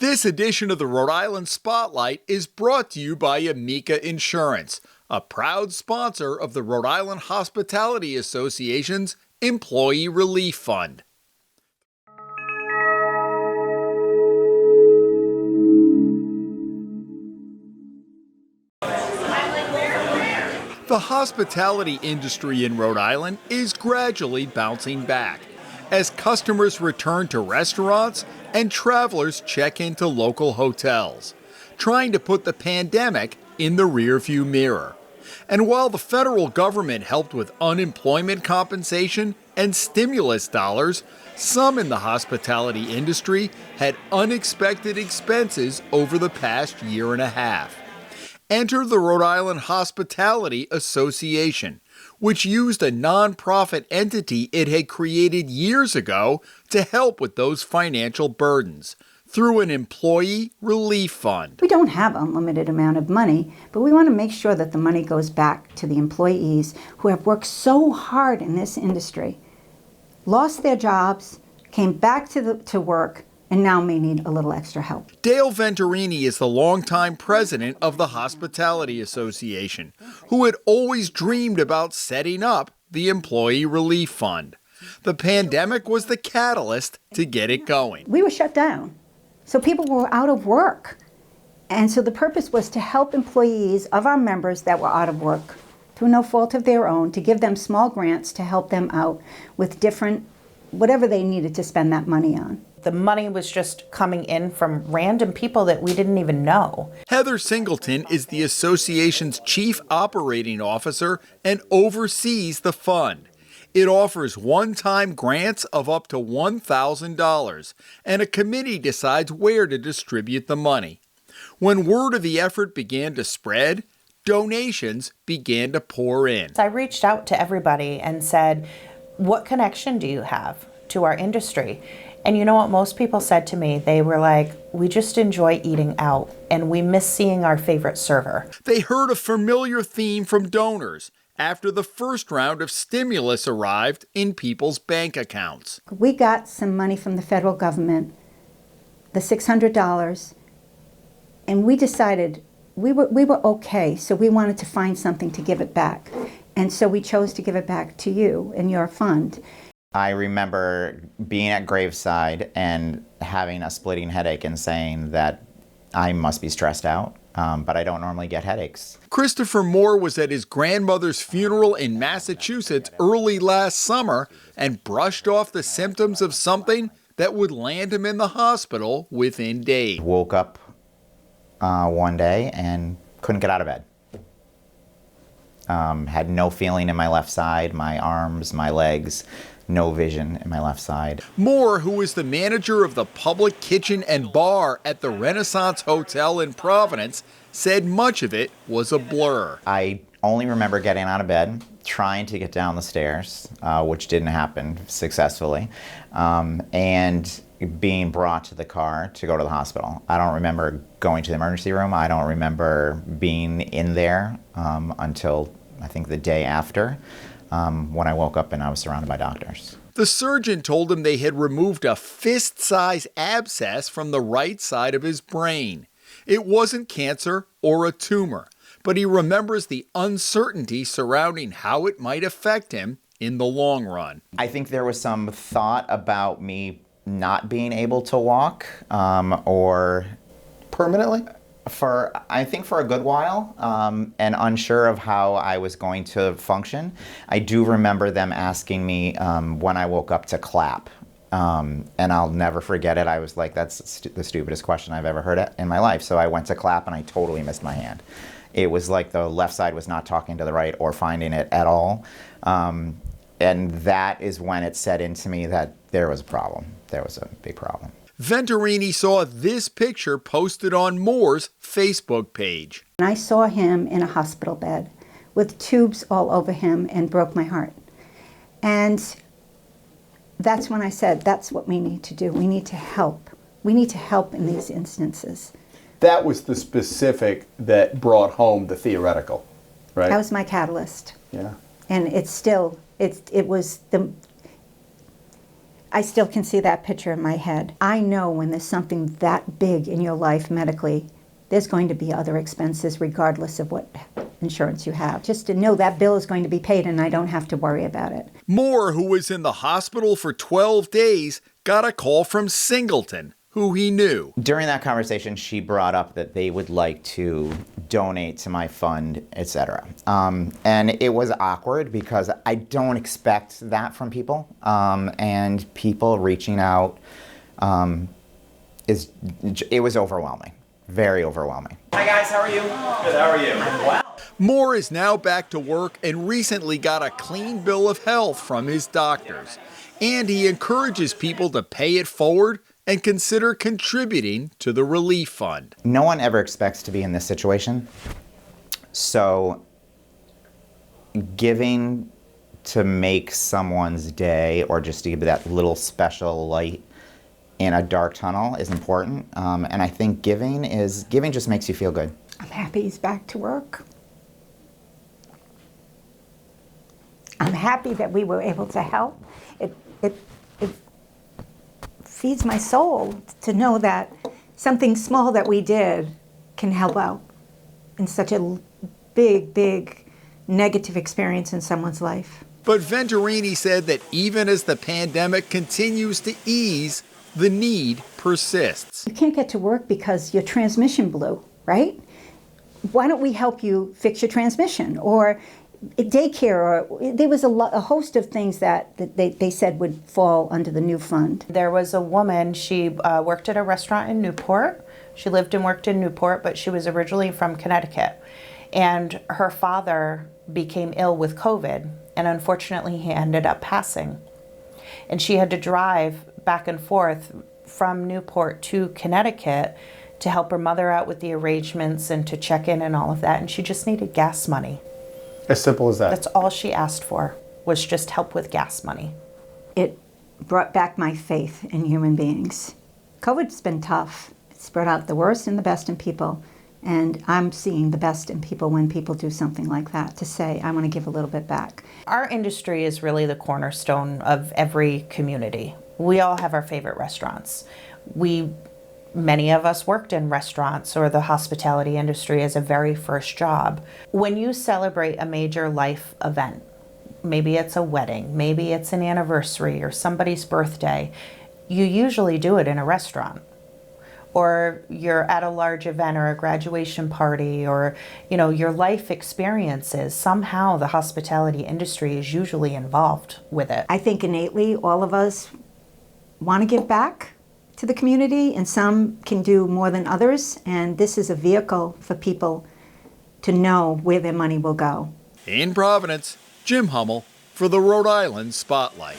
This edition of the Rhode Island Spotlight is brought to you by Amica Insurance, a proud sponsor of the Rhode Island Hospitality Association's Employee Relief Fund. The hospitality industry in Rhode Island is gradually bouncing back as customers return to restaurants and travelers check into local hotels, trying to put the pandemic in the rearview mirror. And while the federal government helped with unemployment compensation and stimulus dollars, some in the hospitality industry had unexpected expenses over the past year and a half. Enter the Rhode Island Hospitality Association, which used a nonprofit entity it had created years ago to help with those financial burdens through an employee relief fund. We don't have an unlimited amount of money, but we want to make sure that the money goes back to the employees who have worked so hard in this industry, lost their jobs, came back to work, and now may need a little extra help. Dale Venturini is the longtime president of the Hospitality Association, who had always dreamed about setting up the Employee Relief Fund. The pandemic was the catalyst to get it going. We were shut down, so people were out of work. And so the purpose was to help employees of our members that were out of work through no fault of their own, to give them small grants to help them out with different, whatever they needed to spend that money on. The money was just coming in from random people that we didn't even know. Heather Singleton is the association's chief operating officer and oversees the fund. It offers one-time grants of up to $1,000, and a committee decides where to distribute the money. When word of the effort began to spread, donations began to pour in. I reached out to everybody and said, what connection do you have to our industry? And you know what most people said to me? They were like, we just enjoy eating out and we miss seeing our favorite server. They heard a familiar theme from donors after the first round of stimulus arrived in people's bank accounts. We got some money from the federal government, the $600, and we decided we were okay, so we wanted to find something to give it back. And so we chose to give it back to you and your fund. I remember being at graveside and having a splitting headache and saying that I must be stressed out, but I don't normally get headaches. Christopher Moore was at his grandmother's funeral in Massachusetts early last summer and brushed off the symptoms of something that would land him in the hospital within days. Woke up one day and couldn't get out of bed. Had no feeling in my left side, my arms, my legs. No vision in my left side. Moore, who is the manager of the public kitchen and bar at the Renaissance Hotel in Providence, said much of it was a blur. I only remember getting out of bed, trying to get down the stairs, which didn't happen successfully, and being brought to the car to go to the hospital. I don't remember going to the emergency room. I don't remember being in there until I think the day after. When I woke up and I was surrounded by doctors. The surgeon told him they had removed a fist-sized abscess from the right side of his brain. It wasn't cancer or a tumor, but he remembers the uncertainty surrounding how it might affect him in the long run. I think there was some thought about me not being able to walk or permanently? I think for a good while, and unsure of how I was going to function. I do remember them asking me when I woke up to clap, and I'll never forget it. I was like, that's the stupidest question I've ever heard in my life. So I went to clap and I totally missed my hand. It was like the left side was not talking to the right or finding it at all. And that is when it set into me that there was a problem. There was a big problem. Venturini saw this picture posted on Moore's Facebook page. And I saw him in a hospital bed with tubes all over him and broke my heart. And that's when I said, that's what we need to do. We need to help. We need to help in these instances. That was the specific that brought home the theoretical, right? That was my catalyst. Yeah. And it's still, it was the, I still can see that picture in my head. I know when there's something that big in your life medically, there's going to be other expenses regardless of what insurance you have. Just to know that bill is going to be paid and I don't have to worry about it. Moore, who was in the hospital for 12 days, got a call from Singleton, who he knew. During that conversation, she brought up that they would like to donate to my fund, etc. And it was awkward because I don't expect that from people. And people reaching out, it was overwhelming, very overwhelming. Hi guys, how are you? Good, how are you? Wow. Moore is now back to work and recently got a clean bill of health from his doctors. And he encourages people to pay it forward and consider contributing to the relief fund. No one ever expects to be in this situation. So giving to make someone's day or just to give that little special light in a dark tunnel is important. And I think giving just makes you feel good. I'm happy he's back to work. I'm happy that we were able to help. It feeds my soul to know that something small that we did can help out in such a big negative experience in someone's life. But Venturini said that even as the pandemic continues to ease, the need persists. You can't get to work because your transmission blew, right? Why don't we help you fix your transmission? Or daycare, or there was a host of things that they said would fall under the new fund. There was a woman, she worked at a restaurant in Newport. She lived and worked in Newport, but she was originally from Connecticut. And her father became ill with COVID, and unfortunately he ended up passing. And she had to drive back and forth from Newport to Connecticut to help her mother out with the arrangements and to check in and all of that. And she just needed gas money. As simple as that. That's all she asked for, was just help with gas money. It brought back my faith in human beings. COVID's been tough. It's brought out the worst and the best in people. And I'm seeing the best in people when people do something like that, to say, I want to give a little bit back. Our industry is really the cornerstone of every community. We all have our favorite restaurants. Many of us worked in restaurants or the hospitality industry as a very first job. When you celebrate a major life event, maybe it's a wedding, maybe it's an anniversary or somebody's birthday, you usually do it in a restaurant. Or you're at a large event or a graduation party, or your life experiences. Somehow the hospitality industry is usually involved with it. I think innately all of us want to give back to the community, and some can do more than others, and this is a vehicle for people to know where their money will go. In Providence, Jim Hummel for the Rhode Island Spotlight.